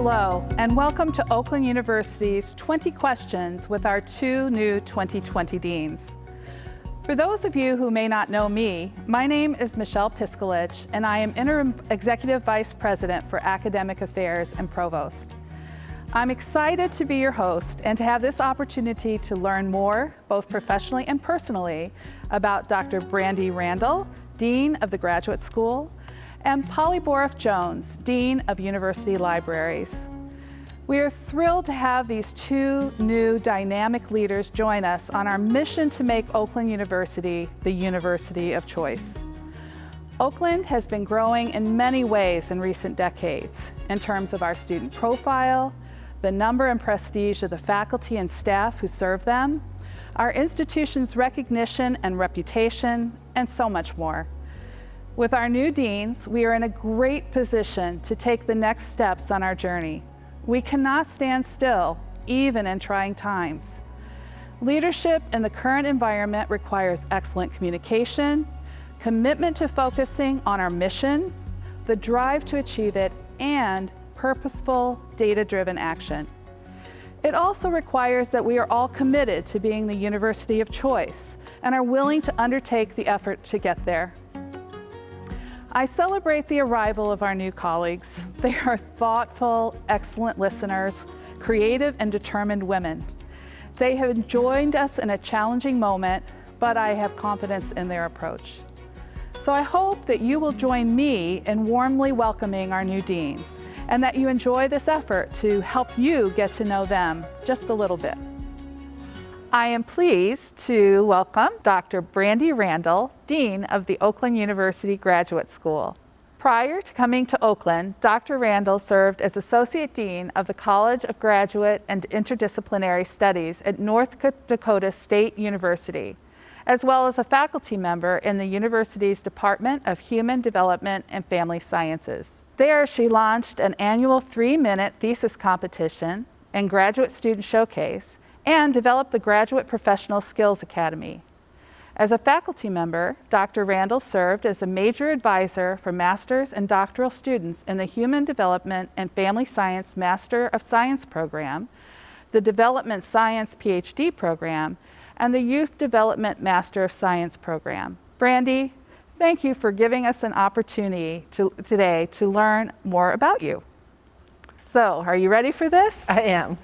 Hello, and welcome to Oakland University's 20 Questions with our two new 2020 deans. For those of you who may not know me, my name is Michelle Piskulich, and I am Interim Executive Vice President for Academic Affairs and Provost. I'm excited to be your host and to have this opportunity to learn more, both professionally and personally, about Dr. Brandy Randall, Dean of the Graduate School, and Boruff Jones, Dean of University Libraries. We are thrilled to have these two new dynamic leaders join us on our mission to make Oakland University the university of choice. Oakland has been growing in many ways in recent decades in terms of our student profile, the number and prestige of the faculty and staff who serve them, our institution's recognition and reputation, and so much more. With our new deans, we are in a great position to take the next steps on our journey. We cannot stand still, even in trying times. Leadership in the current environment requires excellent communication, commitment to focusing on our mission, the drive to achieve it, and purposeful, data-driven action. It also requires that we are all committed to being the university of choice and are willing to undertake the effort to get there. I celebrate the arrival of our new colleagues. They are thoughtful, excellent listeners, creative and determined women. They have joined us in a challenging moment, but I have confidence in their approach. So I hope that you will join me in warmly welcoming our new deans, and that you enjoy this effort to help you get to know them just a little bit. I am pleased to welcome Dr. Brandy Randall, Dean of the Oakland University Graduate School. Prior to coming to Oakland, Dr. Randall served as Associate Dean of the College of Graduate and Interdisciplinary Studies at North Dakota State University, as well as a faculty member in the university's Department of Human Development and Family Sciences. There, she launched an annual 3-minute thesis competition and graduate student showcase, and developed the Graduate Professional Skills Academy. As a faculty member, Dr. Randall served as a major advisor for master's and doctoral students in the Human Development and Family Science Master of Science program, the Development Science PhD program, and the Youth Development Master of Science program. Brandy, thank you for giving us an opportunity today to learn more about you. So, are you ready for this? I am.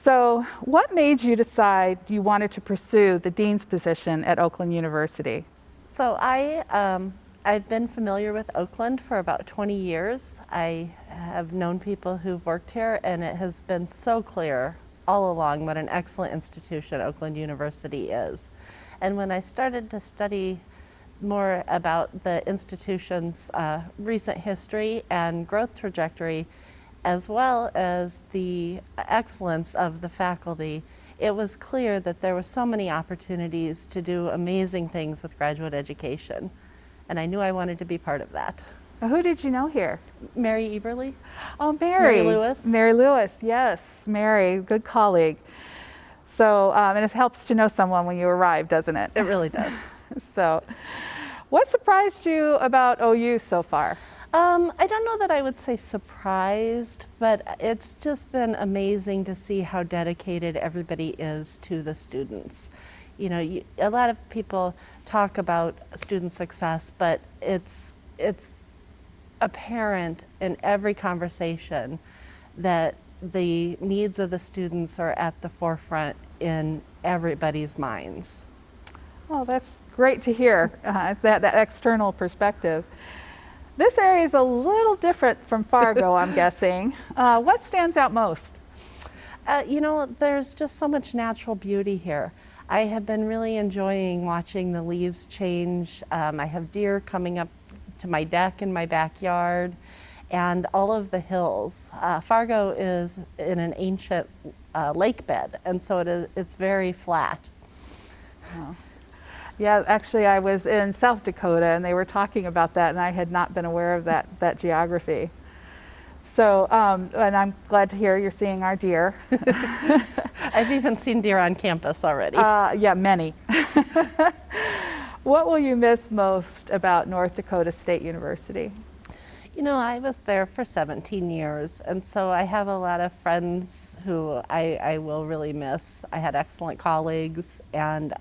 So, what made you decide you wanted to pursue the dean's position at Oakland University? So I've been familiar with Oakland for about 20 years. I have known people who've worked here, and it has been so clear all along what an excellent institution Oakland University is. And when I started to study more about the institution's recent history and growth trajectory, as well as the excellence of the faculty, it was clear that there were so many opportunities to do amazing things with graduate education. And I knew I wanted to be part of that. Who did you know here? Mary Eberly. Oh, Mary. Mary Lewis. Mary Lewis, yes. Mary, good colleague. So, and it helps to know someone when you arrive, doesn't it? It really does. So, what surprised you about OU so far? I don't know that I would say surprised, but it's just been amazing to see how dedicated everybody is to the students. You know, a lot of people talk about student success, but it's apparent in every conversation that the needs of the students are at the forefront in everybody's minds. Oh, that's great to hear, that external perspective. This area is a little different from Fargo, I'm guessing. What stands out most? You know, there's just so much natural beauty here. I have been really enjoying watching the leaves change. I have deer coming up to my deck in my backyard, and all of the hills. Fargo is in an ancient lake bed, and so it's very flat. Oh. Yeah, actually I was in South Dakota and they were talking about that, and I had not been aware of that geography. So, and I'm glad to hear you're seeing our deer. I've even seen deer on campus already. Yeah, many. What will you miss most about North Dakota State University? You know, I was there for 17 years, and so I have a lot of friends who I will really miss. I had excellent colleagues, and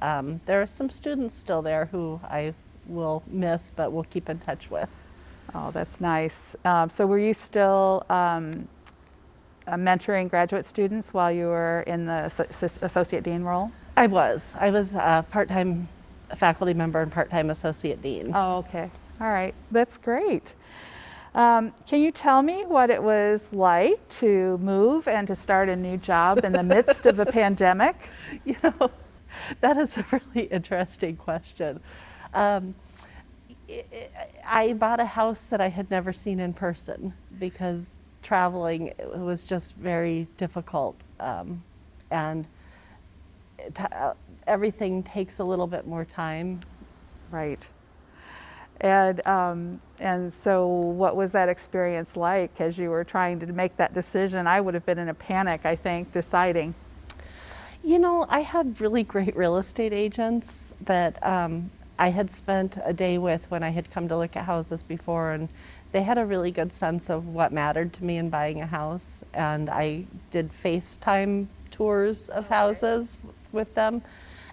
there are some students still there who I will miss, but we'll keep in touch with. Oh, that's nice. So were you still mentoring graduate students while you were in the associate dean role? I was a part-time faculty member and part-time associate dean. Oh, okay. All right. That's great. Can you tell me what it was like to move and to start a new job in the midst of a pandemic? You know, that is a really interesting question. I bought a house that I had never seen in person because traveling was just very difficult, and everything takes a little bit more time. Right. And so what was that experience like as you were trying to make that decision? I would have been in a panic, I think, deciding. You know, I had really great real estate agents that I had spent a day with when I had come to look at houses before, and they had a really good sense of what mattered to me in buying a house. And I did FaceTime tours of houses with them,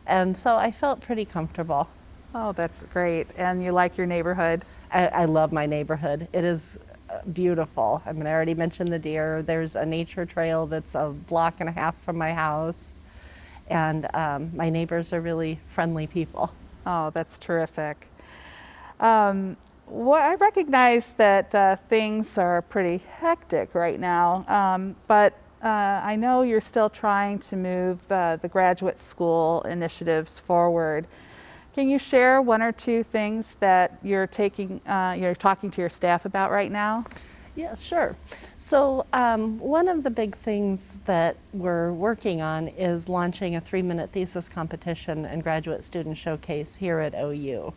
and so I felt pretty comfortable. Oh, that's great. And you like your neighborhood? I love my neighborhood. It is beautiful. I mean, I already mentioned the deer. There's a nature trail that's a block and a half from my house. And my neighbors are really friendly people. Oh, that's terrific. Well, I recognize that things are pretty hectic right now, but I know you're still trying to move the graduate school initiatives forward. Can you share one or two things that you're talking to your staff about right now? Yeah, sure. So one of the big things that we're working on is launching a 3-minute thesis competition and graduate student showcase here at OU.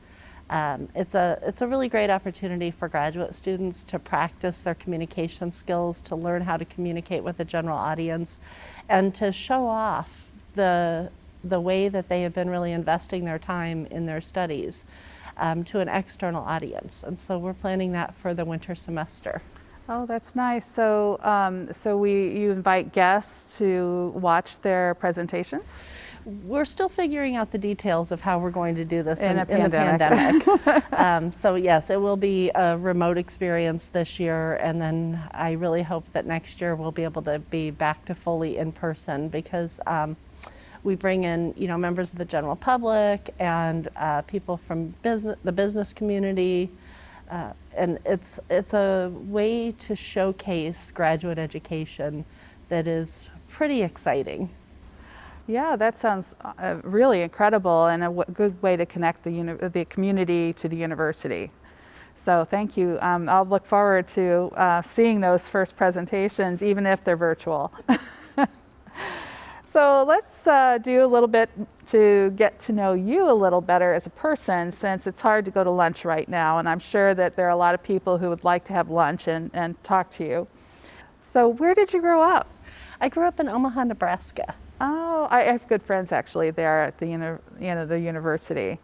It's a really great opportunity for graduate students to practice their communication skills, to learn how to communicate with the general audience, and to show off the way that they have been really investing their time in their studies to an external audience. And so we're planning that for the winter semester. Oh, that's nice. So, you invite guests to watch their presentations? We're still figuring out the details of how we're going to do this in the pandemic. So yes, it will be a remote experience this year, and then I really hope that next year we'll be able to be back to fully in person, because we bring in, members of the general public and people from the business community, and it's a way to showcase graduate education that is pretty exciting. Yeah, that sounds really incredible, and a good way to connect the community to the university. So thank you. I'll look forward to seeing those first presentations, even if they're virtual. So let's do a little bit to get to know you a little better as a person, since it's hard to go to lunch right now, and I'm sure that there are a lot of people who would like to have lunch and talk to you. So where did you grow up? I grew up in Omaha, Nebraska. Oh, I have good friends actually there at the the university.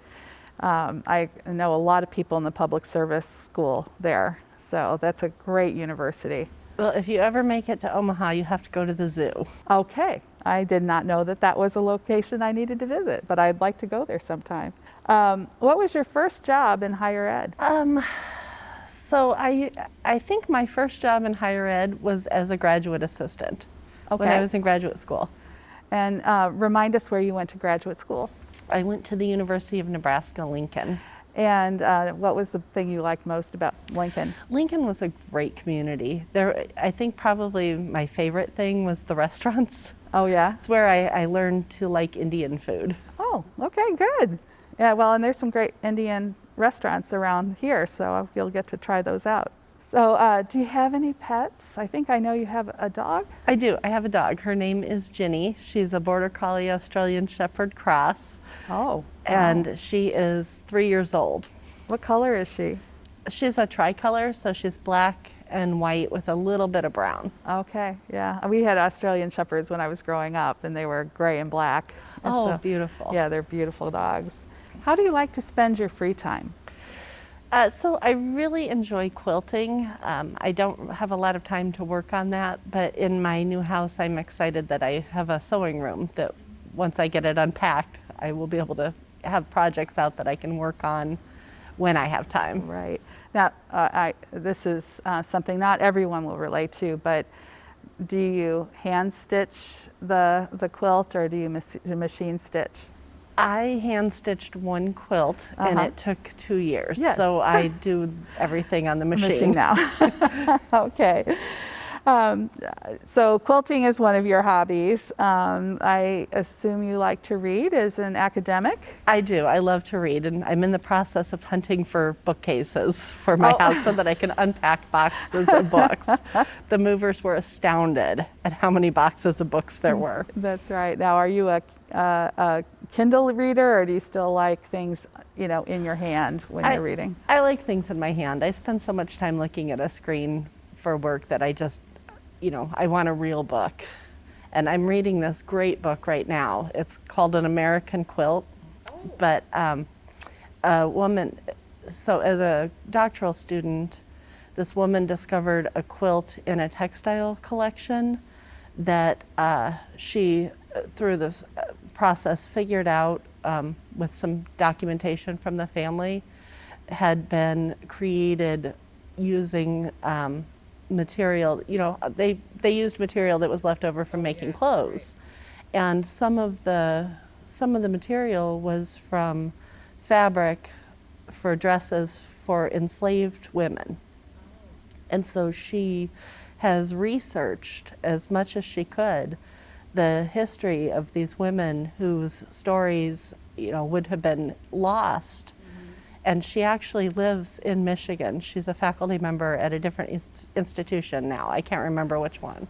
I know a lot of people in the public service school there, so that's a great university. Well, if you ever make it to Omaha, you have to go to the zoo. Okay. I did not know that that was a location I needed to visit, but I'd like to go there sometime. What was your first job in higher ed? So I think my first job in higher ed was as a graduate assistant when I was in graduate school. And remind us where you went to graduate school. I went to the University of Nebraska-Lincoln. And what was the thing you liked most about Lincoln? Lincoln was a great community. I think probably my favorite thing was the restaurants. Oh yeah? It's where I learned to like Indian food. Oh, okay, good. Yeah, well, and there's some great Indian restaurants around here, so you'll get to try those out. So do you have any pets? I think I know you have a dog. I do. I have a dog. Her name is Ginny. She's a Border Collie Australian Shepherd cross. Oh. And she is 3 years old. What color is she? She's a tricolor, so she's black and white with a little bit of brown. Okay, yeah. We had Australian Shepherds when I was growing up, and they were gray and black. Oh, so, beautiful. Yeah, they're beautiful dogs. How do you like to spend your free time? So I really enjoy quilting. I don't have a lot of time to work on that, but in my new house, I'm excited that I have a sewing room that once I get it unpacked, I will be able to have projects out that I can work on when I have time. Right. Now, this is something not everyone will relate to, but do you hand stitch the quilt or do you machine stitch? I hand stitched one quilt and it took 2 years. Yes. So I do everything on the Machine machine. now. Okay. So quilting is one of your hobbies. I assume you like to read as an academic? I do. I love to read, and I'm in the process of hunting for bookcases for my house so that I can unpack boxes of books. The movers were astounded at how many boxes of books there were. That's right. Now, are you a Kindle reader, or do you still like things, in your hand when you're reading? I like things in my hand. I spend so much time looking at a screen for work that I just, I want a real book. And I'm reading this great book right now. It's called An American Quilt. But a woman, so as a doctoral student, this woman discovered a quilt in a textile collection that she, through this process, figured out with some documentation from the family, had been created using material. They used material that was left over from making clothes, and some of the material was from fabric for dresses for enslaved women. And so she has researched as much as she could the history of these women whose stories, would have been lost. And she actually lives in Michigan. She's a faculty member at a different institution now. I can't remember which one.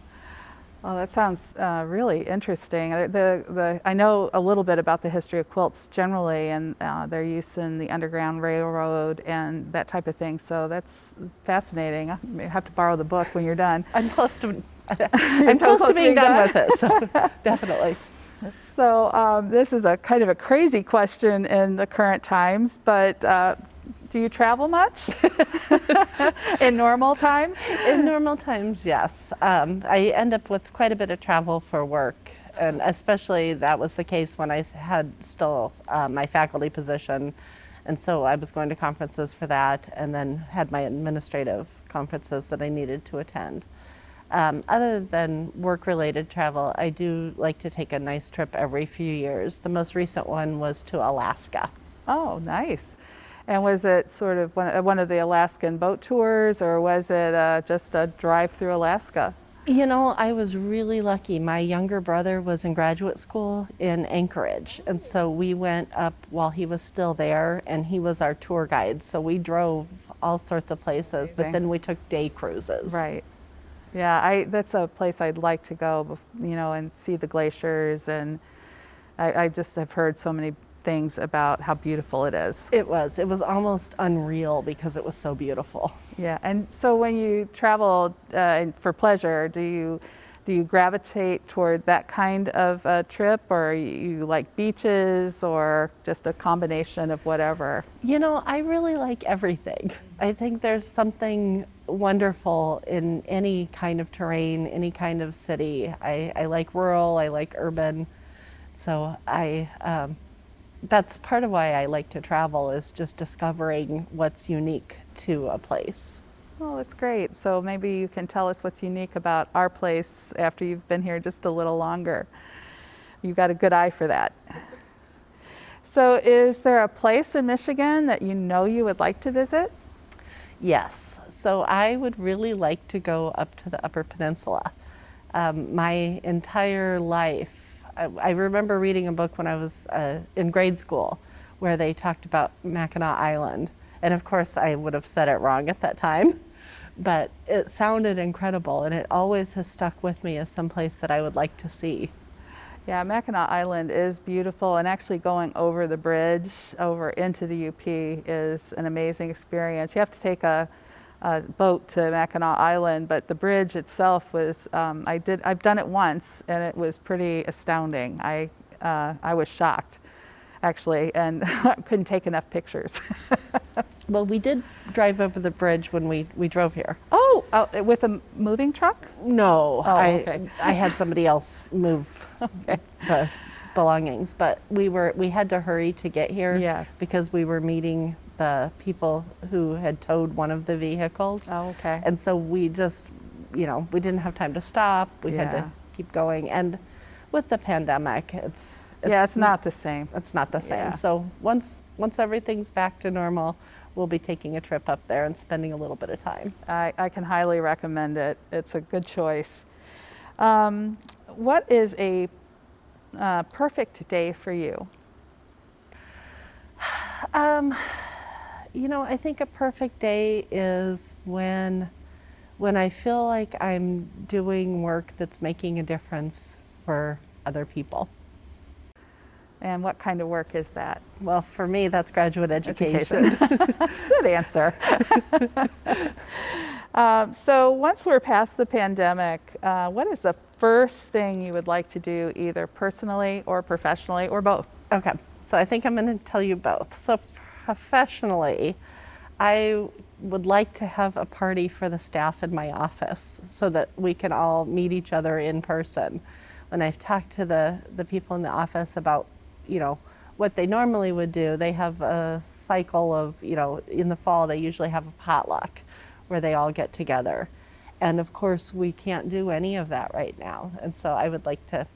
Well, that sounds really interesting. I know a little bit about the history of quilts generally and their use in the Underground Railroad and that type of thing. So that's fascinating. I may have to borrow the book when you're done. I'm close to being done with it, so definitely. So this is a kind of a crazy question in the current times, but do you travel much in normal times? In normal times, yes. I end up with quite a bit of travel for work, and especially that was the case when I had still my faculty position, and so I was going to conferences for that, and then had my administrative conferences that I needed to attend. Other than work-related travel, I do like to take a nice trip every few years. The most recent one was to Alaska. Oh, nice. And was it sort of one of the Alaskan boat tours, or was it just a drive through Alaska? I was really lucky. My younger brother was in graduate school in Anchorage, and so we went up while he was still there, and he was our tour guide. So we drove all sorts of places, but then we took day cruises. Right. Yeah, that's a place I'd like to go, and see the glaciers, and I just have heard so many things about how beautiful it is. It was almost unreal because it was so beautiful. Yeah, and so when you travel for pleasure, do you gravitate toward that kind of a trip, or you like beaches, or just a combination of whatever? I really like everything. I think there's something wonderful in any kind of terrain, any kind of city. I like rural, I like urban. So that's part of why I like to travel, is just discovering what's unique to a place. Oh, that's great. So maybe you can tell us what's unique about our place after you've been here just a little longer. You've got a good eye for that. So is there a place in Michigan that you would like to visit? Yes. So I would really like to go up to the Upper Peninsula. My entire life, I remember reading a book when I was in grade school where they talked about Mackinac Island. And of course, I would have said it wrong at that time, but it sounded incredible, and it always has stuck with me as someplace that I would like to see. Yeah, Mackinac Island is beautiful, and actually going over the bridge over into the UP is an amazing experience. You have to take a boat to Mackinac Island, but the bridge itself was, I've done it once, and it was pretty astounding. I was shocked, actually, and couldn't take enough pictures. Well, we did drive over the bridge when we drove here. Oh, with a moving truck? No, Oh, okay. I had somebody else move the belongings, but we had to hurry to get here. Yes. Because we were meeting the people who had towed one of the vehicles. Oh, okay. And so we just, we didn't have time to stop. We had Yeah. to keep going. And with the pandemic, it's not the same. It's not the same. Yeah. So once everything's back to normal, we'll be taking a trip up there and spending a little bit of time. I can highly recommend it. It's a good choice. What is a perfect day for you? I think a perfect day is when I feel like I'm doing work that's making a difference for other people. And what kind of work is that? Well, for me, that's graduate education. Good answer. So once we're past the pandemic, what is the first thing you would like to do, either personally or professionally or both? Okay, so I think I'm going to tell you both. So professionally, I would like to have a party for the staff in my office so that we can all meet each other in person. When I've talked to the people in the office about what they normally would do, they have a cycle of, in the fall, they usually have a potluck where they all get together. And of course, we can't do any of that right now. And so I would like to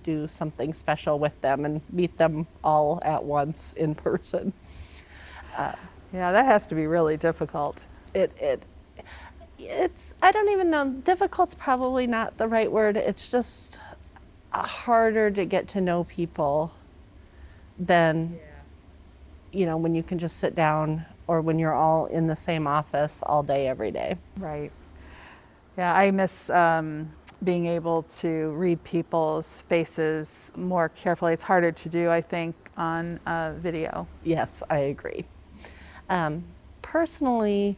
do something special with them and meet them all at once in person. Yeah, that has to be really difficult. It's, I don't even know, difficult's probably not the right word. It's just harder to get to know people than, when you can just sit down or when you're all in the same office all day, every day. Right. Yeah, I miss being able to read people's faces more carefully. It's harder to do, I think, on video. Yes, I agree. Personally,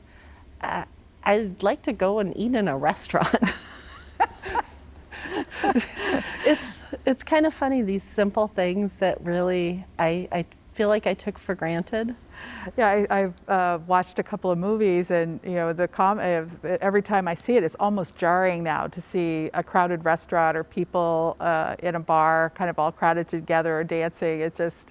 I'd like to go and eat in a restaurant. It's kind of funny, these simple things that really I feel like I took for granted. Yeah, I've watched a couple of movies, and every time I see it, it's almost jarring now to see a crowded restaurant or people in a bar, kind of all crowded together or dancing. It just,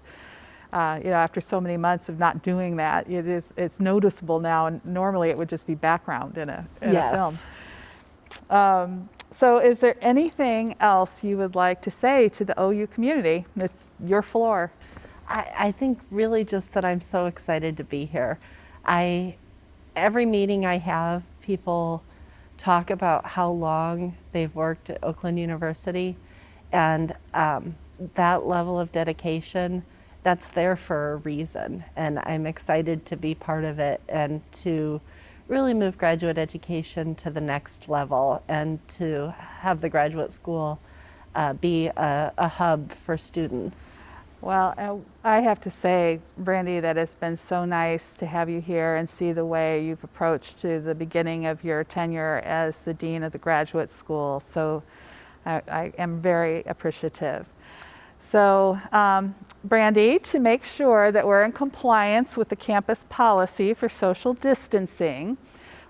after so many months of not doing that, it's noticeable now. And normally it would just be background in a film. So is there anything else you would like to say to the OU community? It's your floor. I think really just that I'm so excited to be here. Every meeting I have, people talk about how long they've worked at Oakland University, and that level of dedication, that's there for a reason. And I'm excited to be part of it and to really move graduate education to the next level and to have the graduate school be a hub for students. Well, I have to say, Brandy, that it's been so nice to have you here and see the way you've approached to the beginning of your tenure as the Dean of the Graduate School. So I am very appreciative. So, Brandy, to make sure that we're in compliance with the campus policy for social distancing,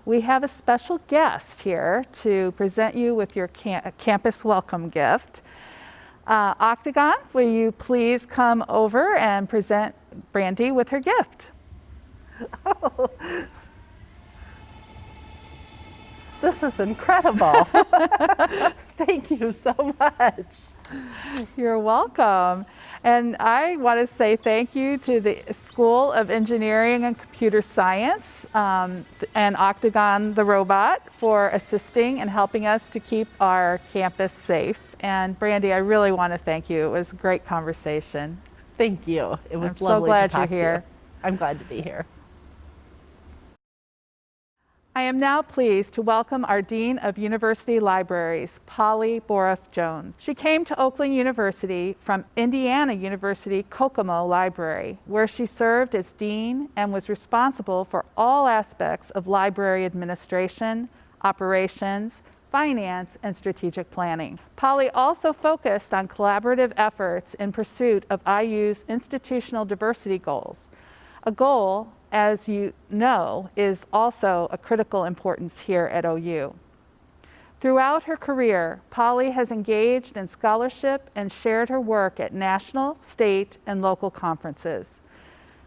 we have a special guest here to present you with your campus welcome gift. Octagon, will you please come over and present Brandy with her gift? Oh, this is incredible. Thank you so much. You're welcome. And I want to say thank you to the School of Engineering and Computer Science and Octagon the robot for assisting and helping us to keep our campus safe. And Brandy, I really want to thank you. It was a great conversation. Thank you. It was I'm so lovely glad to talk you're to here. you. I'm glad to be here. I am now pleased to welcome our Dean of University Libraries, Polly Boruff Jones. She came to Oakland University from Indiana University Kokomo Library, where she served as Dean and was responsible for all aspects of library administration, operations, finance, and strategic planning. Polly also focused on collaborative efforts in pursuit of IU's institutional diversity goals. A goal, as you know, is also a critical importance here at OU. Throughout her career, Polly has engaged in scholarship and shared her work at national, state, and local conferences.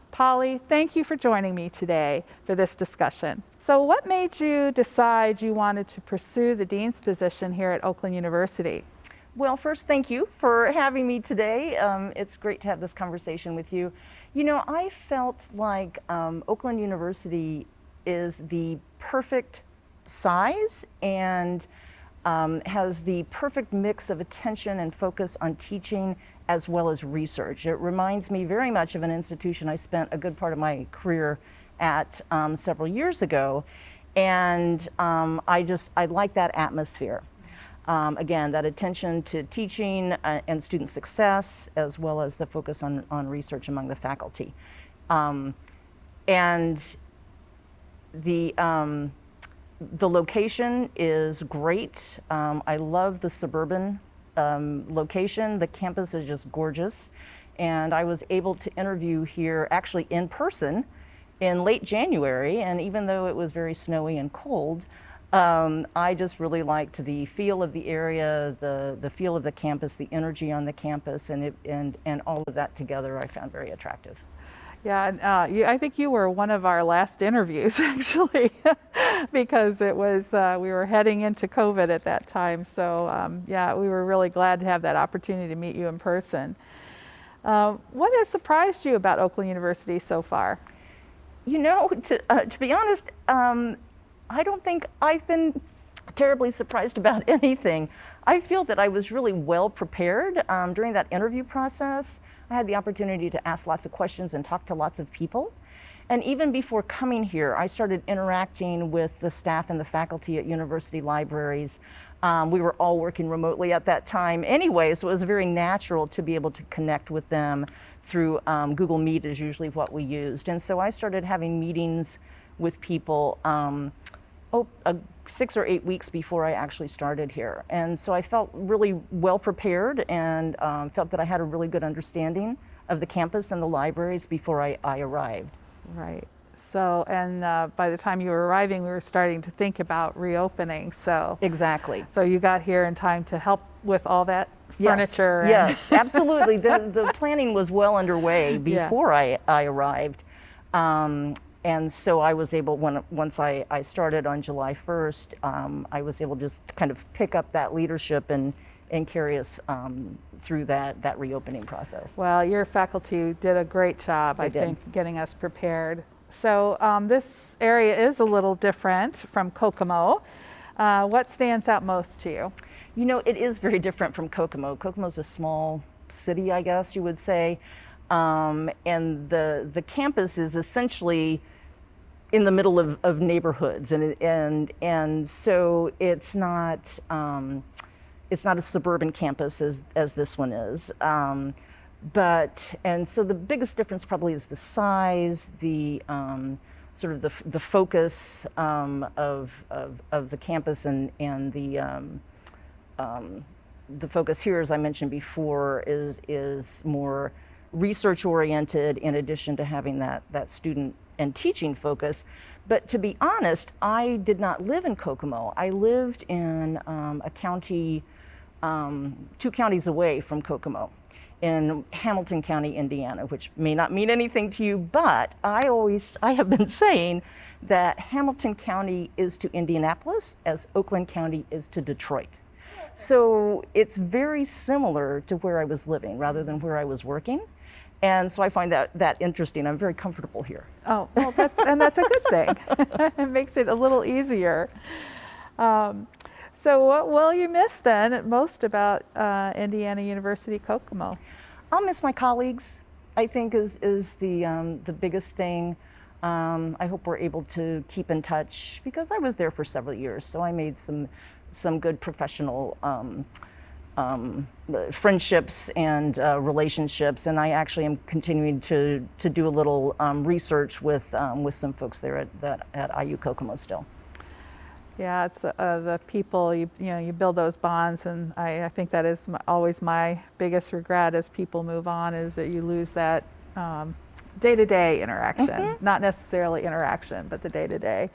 Polly, thank you for joining me today for this discussion. So what made you decide you wanted to pursue the dean's position here at Oakland University? Well, first, thank you for having me today. It's great to have this conversation with you. You know, I felt like Oakland University is the perfect size and has the perfect mix of attention and focus on teaching as well as research. It reminds me very much of an institution I spent a good part of my career at several years ago, and I like that atmosphere. Again, that attention to teaching and student success, as well as the focus on research among the faculty. And the location is great. I love the suburban location. The campus is just gorgeous. And I was able to interview here actually in person in late January. And even though it was very snowy and cold, I just really liked the feel of the area, the feel of the campus, the energy on the campus, and all of that together I found very attractive. Yeah, and I think you were one of our last interviews actually, because it was we were heading into COVID at that time. So yeah, we were really glad to have that opportunity to meet you in person. What has surprised you about Oakland University so far? You know, to be honest, I don't think I've been terribly surprised about anything. I feel that I was really well prepared during that interview process. I had the opportunity to ask lots of questions and talk to lots of people. And even before coming here, I started interacting with the staff and the faculty at university libraries. We were all working remotely at that time anyway, so it was very natural to be able to connect with them through Google Meet is usually what we used. And so I started having meetings with people 6 or 8 weeks before I actually started here. And so I felt really well prepared and felt that I had a really good understanding of the campus and the libraries before I arrived. Right. So, and by the time you were arriving, we were starting to think about reopening. So exactly. So you got here in time to help with all that furniture. Yes, absolutely. The planning was well underway before I arrived. And so I was able, once I started on July 1st, I was able to just kind of pick up that leadership and carry us through that reopening process. Well, your faculty did a great job, I think, getting us prepared. So this area is a little different from Kokomo. What stands out most to you? You know, it is very different from Kokomo. Kokomo's a small city, I guess you would say. And the campus is essentially in the middle of neighborhoods, and so it's not a suburban campus as this one is. And so the biggest difference probably is the size, the sort of the focus of the campus, and the focus here, as I mentioned before, is more research oriented in addition to having that student and teaching focus. But to be honest, I did not live in Kokomo. I lived in a county, 2 counties away from Kokomo, in Hamilton County, Indiana, which may not mean anything to you, but I have been saying that Hamilton County is to Indianapolis as Oakland County is to Detroit. So it's very similar to where I was living rather than where I was working. And so I find that interesting. I'm very comfortable here. Oh, well, that's a good thing. It makes it a little easier. So what will you miss then most about Indiana University Kokomo? I'll miss my colleagues, I think is the biggest thing. I hope we're able to keep in touch because I was there for several years, so I made some good professional friendships and relationships, and I actually am continuing to do a little research with some folks there at IU Kokomo still. Yeah, it's the people, you build those bonds, and I think that is always my biggest regret as people move on, is that you lose that day-to-day interaction, not necessarily interaction, but the day-to-day.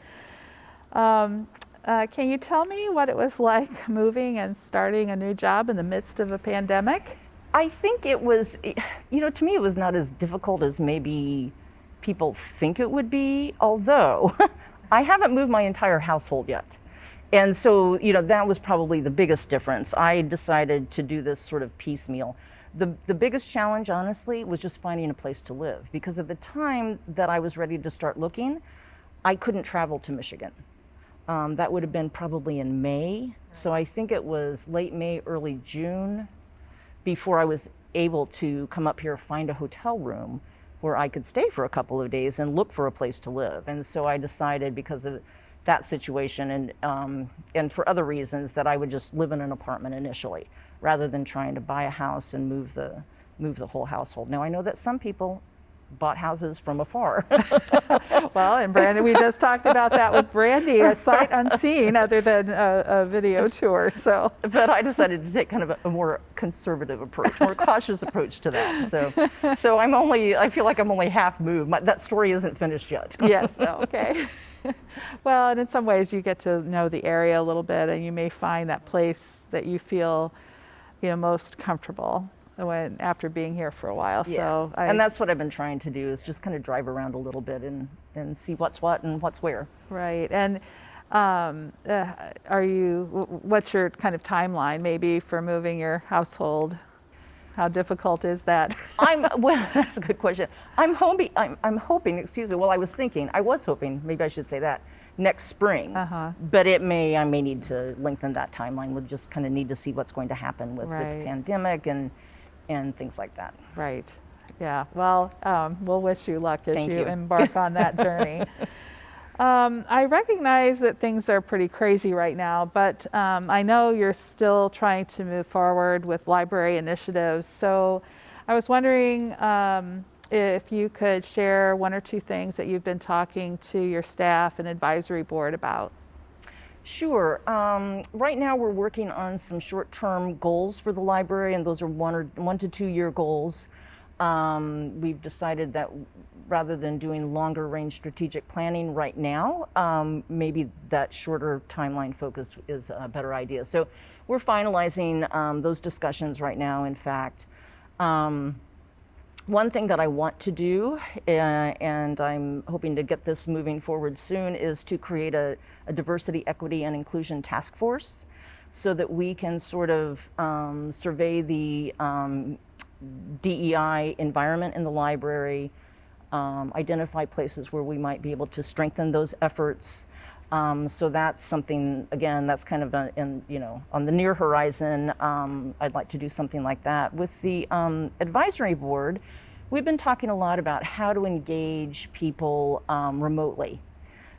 Can you tell me what it was like moving and starting a new job in the midst of a pandemic? I think it was, to me, it was not as difficult as maybe people think it would be, although I haven't moved my entire household yet. And so, that was probably the biggest difference. I decided to do this sort of piecemeal. The biggest challenge, honestly, was just finding a place to live, because at the time that I was ready to start looking, I couldn't travel to Michigan. That would have been probably in May. So I think it was late May, early June before I was able to come up here, find a hotel room where I could stay for a couple of days and look for a place to live. And so I decided, because of that situation and for other reasons, that I would just live in an apartment initially, rather than trying to buy a house and move the whole household. Now, I know that some people bought houses from afar. Well, and Brandy, we just talked about that with Brandy, a sight unseen other than a video tour. So, but I decided to take kind of a more conservative approach, more cautious approach to that. So I feel like I'm only half moved. That story isn't finished yet. Yes, okay. Well, and in some ways you get to know the area a little bit, and you may find that place that you feel, most comfortable after being here for a while. Yeah. So and that's what I've been trying to do, is just kind of drive around a little bit and see what's what and what's where. Right. And what's your kind of timeline maybe for moving your household? How difficult is that? Well, that's a good question. I was hoping, maybe I should say that, next spring. But I may need to lengthen that timeline. We'll just kind of need to see what's going to happen with the pandemic and things like that. Right. Yeah. Well, we'll wish you luck as Thank you you. embark on that journey. I recognize that things are pretty crazy right now, but I know you're still trying to move forward with library initiatives. So I was wondering if you could share one or two things that you've been talking to your staff and advisory board about. Sure. Right now we're working on some short-term goals for the library, and those are 1 to 2 year goals. We've decided that rather than doing longer range strategic planning right now, maybe that shorter timeline focus is a better idea. So we're finalizing those discussions right now. In fact, one thing that I want to do, and I'm hoping to get this moving forward soon, is to create a diversity, equity, and inclusion task force, so that we can sort of survey the DEI environment in the library, identify places where we might be able to strengthen those efforts. So that's something, again, that's kind of on the near horizon. I'd like to do something like that. With the advisory board, we've been talking a lot about how to engage people remotely.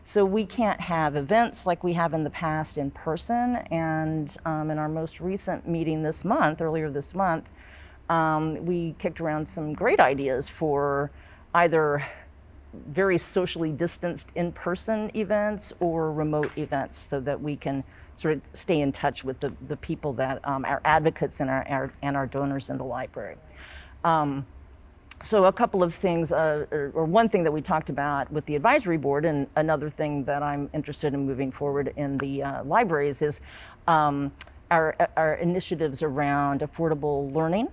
So we can't have events like we have in the past in person, and in our most recent meeting earlier this month, we kicked around some great ideas for either very socially distanced in-person events or remote events, so that we can sort of stay in touch with the people that our advocates and our donors in the library. So a couple of things, or one thing that we talked about with the advisory board, and another thing that I'm interested in moving forward in the libraries, is our initiatives around affordable learning.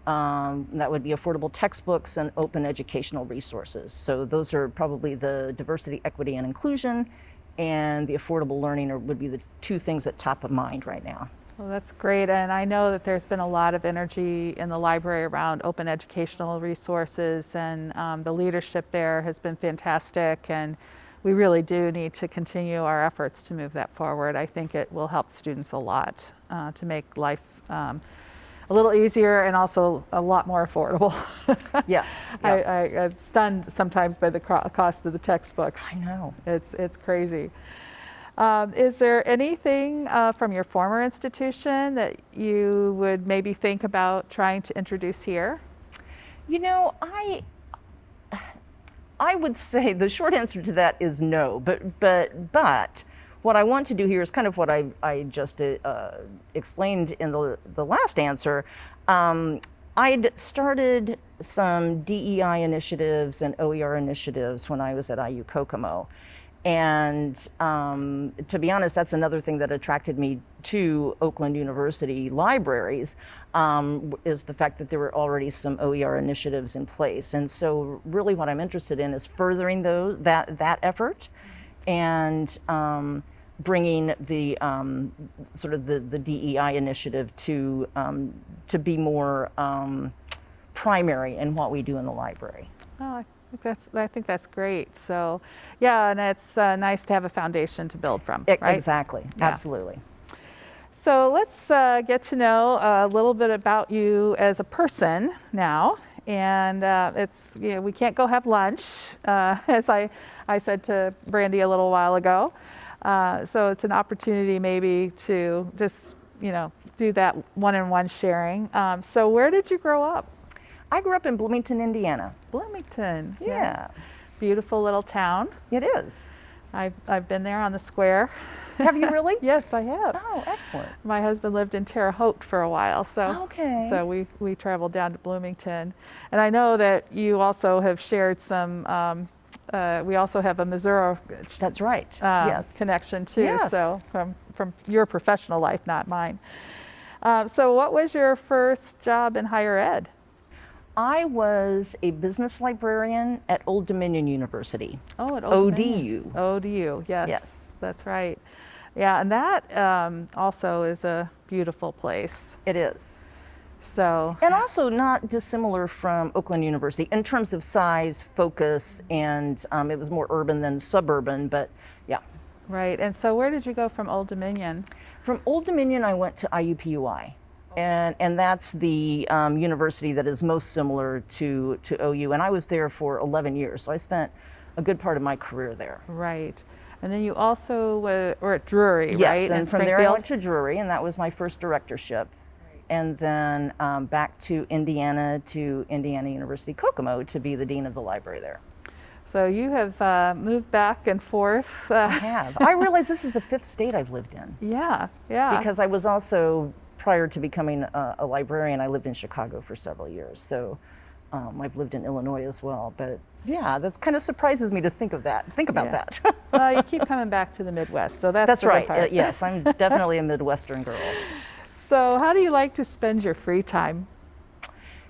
That would be affordable textbooks and open educational resources. So those are probably the diversity, equity, and inclusion, and the affordable learning would be the two things at top of mind right now. Well, that's great. And I know that there's been a lot of energy in the library around open educational resources, and the leadership there has been fantastic. And we really do need to continue our efforts to move that forward. I think it will help students a lot to make life a little easier and also a lot more affordable. Yes. I'm stunned sometimes by the cost of the textbooks. I know. It's crazy. Is there anything from your former institution that you would maybe think about trying to introduce here? I would say the short answer to that is no, but what I want to do here is kind of what I just explained in the last answer. I'd started some DEI initiatives and OER initiatives when I was at IU Kokomo. And to be honest, that's another thing that attracted me to Oakland University libraries, is the fact that there were already some OER initiatives in place. And so really what I'm interested in is furthering that effort and bringing the sort of the DEI initiative to be more primary in what we do in the library. Oh, I think that's great. So, yeah, and it's nice to have a foundation to build from, right? Exactly, Yeah. absolutely. So let's get to know a little bit about you as a person now. And we can't go have lunch, as I said to Brandy a little while ago. So it's an opportunity maybe to just, do that one-on-one sharing. So where did you grow up? I grew up in Bloomington, Indiana. Bloomington. Yeah. Beautiful little town. It is. I've been there on the square. Have you really? Yes, I have. Oh, excellent. My husband lived in Terre Haute for a while, so Okay. so we traveled down to Bloomington, and I know that you also have shared some. We also have a Missouri. That's right. Yes. Connection too. Yes. So from your professional life, not mine. So what was your first job in higher ed? I was a business librarian at Old Dominion University. Oh, at Old Dominion. ODU. ODU, yes. Yes. That's right. Yeah, and that also is a beautiful place. It is. So. And also not dissimilar from Oakland University in terms of size, focus, and it was more urban than suburban, but yeah. Right, and so where did you go from Old Dominion? From Old Dominion, I went to IUPUI. And that's the university that is most similar to OU. And I was there for 11 years, so I spent a good part of my career there. Right. And then you also were at Drury, yes, right? Yes, and from there I went to Drury, and that was my first directorship. Right. And then back to Indiana University Kokomo to be the dean of the library there. So you have moved back and forth. I have. I realize this is the 5th state I've lived in. Yeah, yeah. Because I was also, prior to becoming a librarian, I lived in Chicago for several years. So I've lived in Illinois as well. But yeah, that kind of surprises me to think about that. Well, you keep coming back to the Midwest, so that's the right. good part. Yes, I'm definitely a Midwestern girl. So how do you like to spend your free time?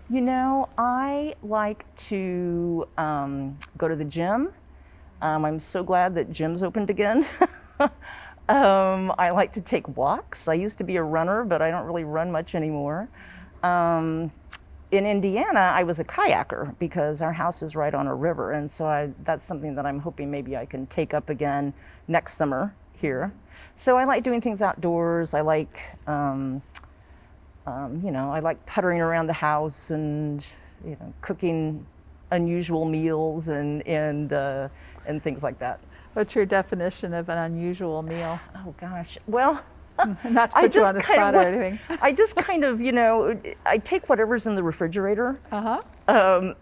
I like to go to the gym. I'm so glad that gym's opened again. I like to take walks. I used to be a runner, but I don't really run much anymore. In Indiana, I was a kayaker because our house is right on a river, and so that's something that I'm hoping maybe I can take up again next summer here. So I like doing things outdoors. I like, I like puttering around the house and cooking unusual meals and things like that. What's your definition of an unusual meal? Oh gosh, well. Not to put you on the spot or anything. I just kind of, I take whatever's in the refrigerator,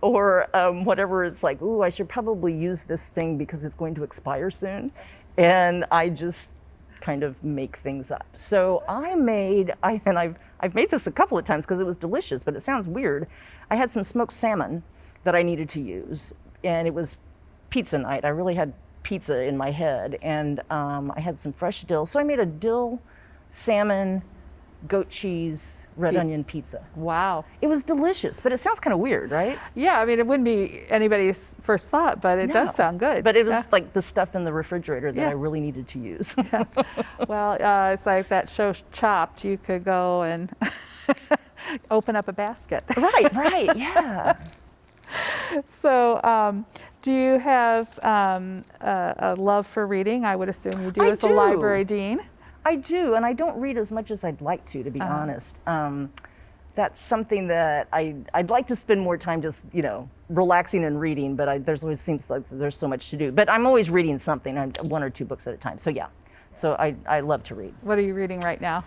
or whatever it's like, ooh, I should probably use this thing because it's going to expire soon, and I just kind of make things up. So I've made this a couple of times because it was delicious, but it sounds weird. I had some smoked salmon that I needed to use, and it was pizza night. I really had pizza in my head, and I had some fresh dill, so I made a dill salmon, goat cheese, red onion pizza. Wow. It was delicious, but it sounds kind of weird, right? Yeah, I mean, it wouldn't be anybody's first thought, but it does sound good. But it was like the stuff in the refrigerator that I really needed to use. Well, it's like that show Chopped. You could go and open up a basket. Right, yeah. So, do you have a love for reading? I would assume you do I as a do. library dean. I do, and I don't read as much as I'd like to be honest. That's something that I'd like to spend more time just, relaxing and reading, but there's always seems like there's so much to do. But I'm always reading something, 1 or 2 books at a time. So yeah, so I love to read. What are you reading right now?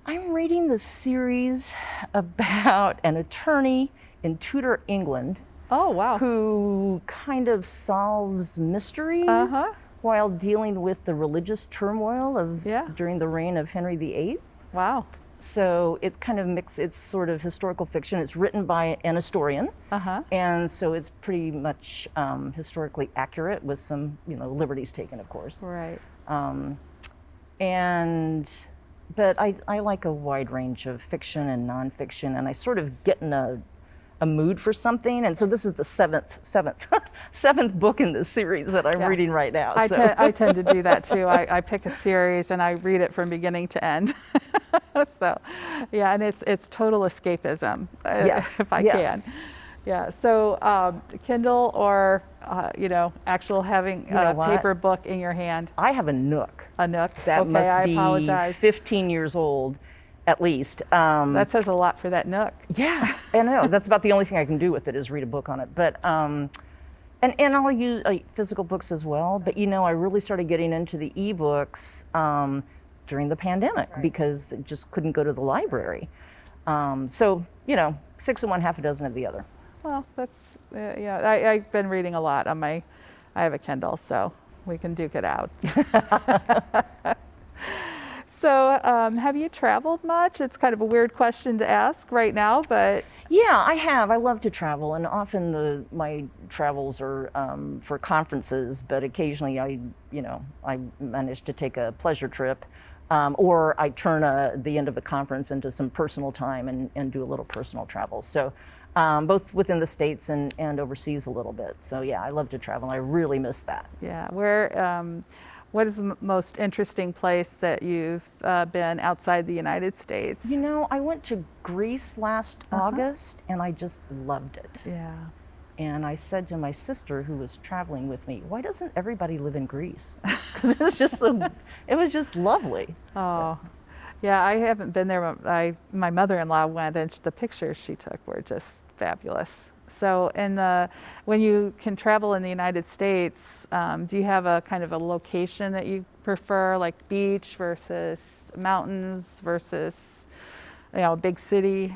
I'm reading the series about an attorney in Tudor England. Oh, wow. Who kind of solves mysteries while dealing with the religious turmoil of during the reign of Henry VIII. Wow. So it's kind of mixed, it's sort of historical fiction. It's written by an historian. And so it's pretty much historically accurate with some, liberties taken, of course. Right. But I like a wide range of fiction and nonfiction, and I sort of get in a mood for something, and so this is the seventh book in this series that I'm reading right now. I tend to do that too. I pick a series and I read it from beginning to end. So, yeah, and it's total escapism if I can. Yeah. So, Kindle or actual having a paper book in your hand. I have a Nook. A Nook. That okay, must be I apologize. 15 years old. At least. That says a lot for that Nook. Yeah, I know. That's about the only thing I can do with it is read a book on it. But and I'll use physical books as well. But I really started getting into the e-books during the pandemic because I just couldn't go to the library. So 6 of one, half a dozen of the other. Well, that's I've been reading a lot on I have a Kindle, so we can duke it out. So, have you traveled much? It's kind of a weird question to ask right now, but... Yeah, I have. I love to travel, and often my travels are for conferences, but occasionally I manage to take a pleasure trip, or I turn the end of a conference into some personal time and do a little personal travel. So, both within the States and overseas a little bit. So, yeah, I love to travel. I really miss that. Yeah, what is the most interesting place that you've been outside the United States? I went to Greece last August, and I just loved it. Yeah. And I said to my sister, who was traveling with me, why doesn't everybody live in Greece? Because it was just lovely. Oh, yeah, I haven't been there. My mother-in-law went, and the pictures she took were just fabulous. So, when you can travel in the United States, do you have a kind of a location that you prefer, like beach versus mountains versus, a big city?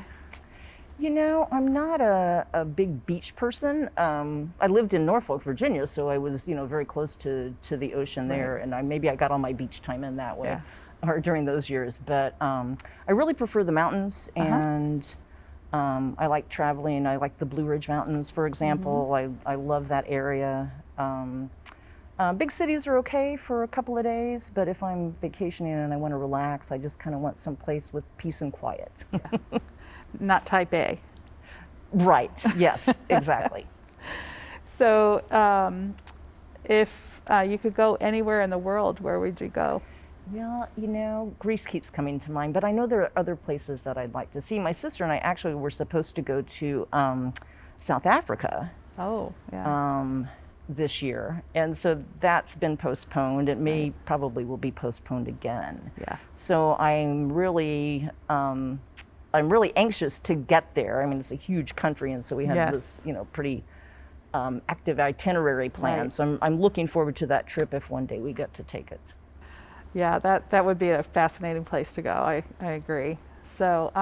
I'm not a big beach person. I lived in Norfolk, Virginia, so I was, very close to the ocean there, and maybe I got all my beach time in that way, or during those years. But I really prefer the mountains, and I like traveling. I like the Blue Ridge Mountains, for example. I love that area. Big cities are okay for a couple of days, but if I'm vacationing and I want to relax, I just kind of want some place with peace and quiet. Not type A. Right, yes, exactly. So if you could go anywhere in the world, where would you go? Yeah, Greece keeps coming to mind, but I know there are other places that I'd like to see. My sister and I actually were supposed to go to South Africa. Oh, yeah. This year, and so that's been postponed. It probably will be postponed again. Yeah. So I'm really anxious to get there. I mean, it's a huge country, and so we have this, pretty active itinerary plan. Right. So I'm looking forward to that trip if one day we get to take it. Yeah, that would be a fascinating place to go. I agree. So,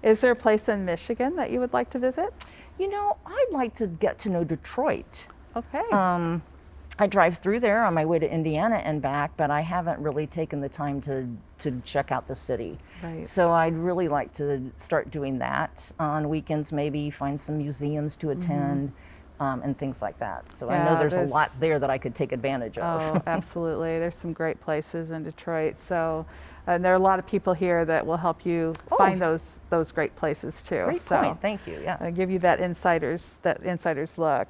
is there a place in Michigan that you would like to visit? I'd like to get to know Detroit. Okay. I drive through there on my way to Indiana and back, but I haven't really taken the time to check out the city. Right. So I'd really like to start doing that on weekends, maybe find some museums to attend. And things like that. So I know there's a lot there that I could take advantage of. Oh, absolutely. There's some great places in Detroit. So, and there are a lot of people here that will help you find those great places too. Great point. Thank you. Yeah. I'll give you that insider's look.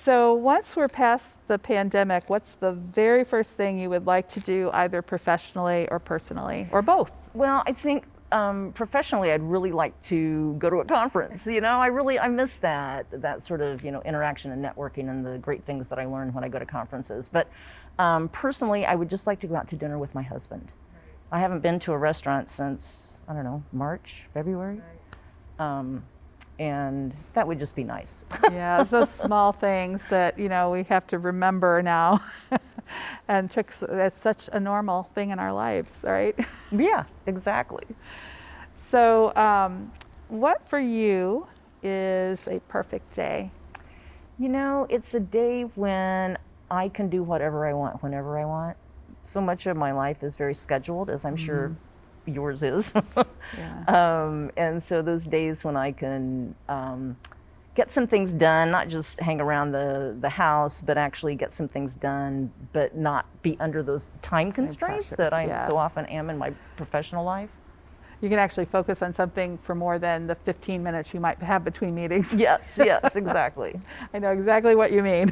So once we're past the pandemic, what's the very first thing you would like to do, either professionally or personally, or both? Well, I think professionally, I'd really like to go to a conference. I miss that sort of interaction and networking and the great things that I learn when I go to conferences. But personally, I would just like to go out to dinner with my husband. I haven't been to a restaurant since March, February. And that would just be nice. Yeah, those small things that we have to remember now, and it's such a normal thing in our lives, right? Yeah, exactly. So, what for you is a perfect day? It's a day when I can do whatever I want, whenever I want. So much of my life is very scheduled, as I'm sure yours is. Yeah. And so those days when I can get some things done, not just hang around the house, but actually get some things done, but not be under those time constraints pressures, that I yeah. so often am in my professional life. You can actually focus on something for more than the 15 minutes you might have between meetings. Yes, exactly. I know exactly what you mean.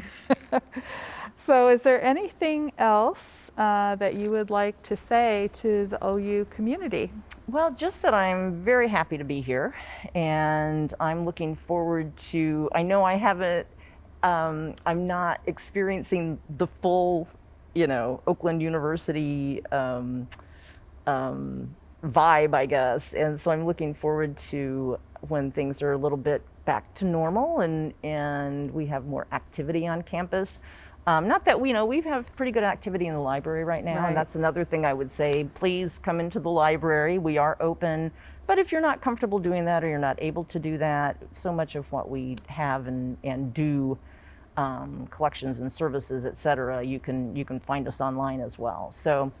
So is there anything else that you would like to say to the OU community? Well, just that I'm very happy to be here, and I'm looking forward to, I know I haven't, I'm not experiencing the full, Oakland University vibe, I guess. And so I'm looking forward to when things are a little bit back to normal and we have more activity on campus. Not that we have pretty good activity in the library right now, Right. and that's another thing I would say, please come into the library. We are open, but if you're not comfortable doing that or you're not able to do that, so much of what we have and do, collections and services, et cetera, you can find us online as well. So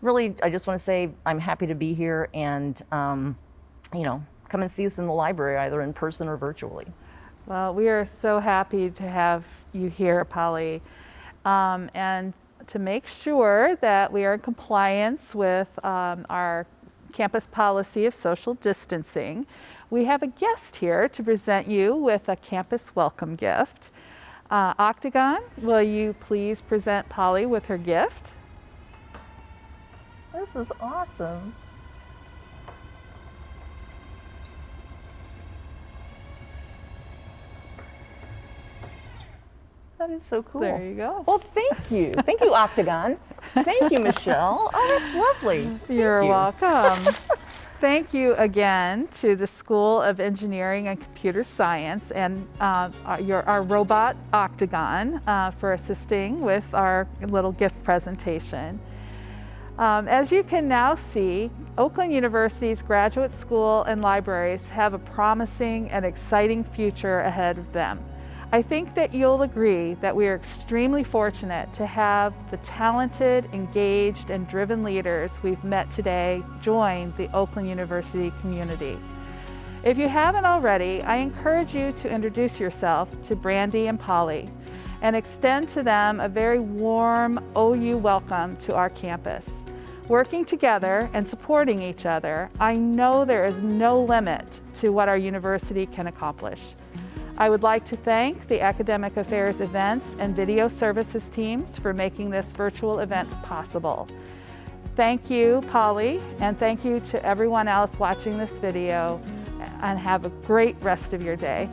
really, I just want to say I'm happy to be here, and come and see us in the library, either in person or virtually. Well, we are so happy to have you here, Polly. And to make sure that we are in compliance with our campus policy of social distancing, we have a guest here to present you with a campus welcome gift. Octagon, will you please present Polly with her gift? This is awesome. That is so cool. There you go. Well, thank you. Thank you, Octagon. Thank you, Michelle. Oh, that's lovely. You're Thank you. welcome. Thank you again to the School of Engineering and Computer Science and our robot Octagon for assisting with our little gift presentation. As you can now see, Oakland University's graduate school and libraries have a promising and exciting future ahead of them. I think that you'll agree that we are extremely fortunate to have the talented, engaged, and driven leaders we've met today join the Oakland University community. If you haven't already, I encourage you to introduce yourself to Brandy and Polly and extend to them a very warm OU welcome to our campus. Working together and supporting each other, I know there is no limit to what our university can accomplish. I would like to thank the Academic Affairs Events and Video Services teams for making this virtual event possible. Thank you, Polly, and thank you to everyone else watching this video, and have a great rest of your day.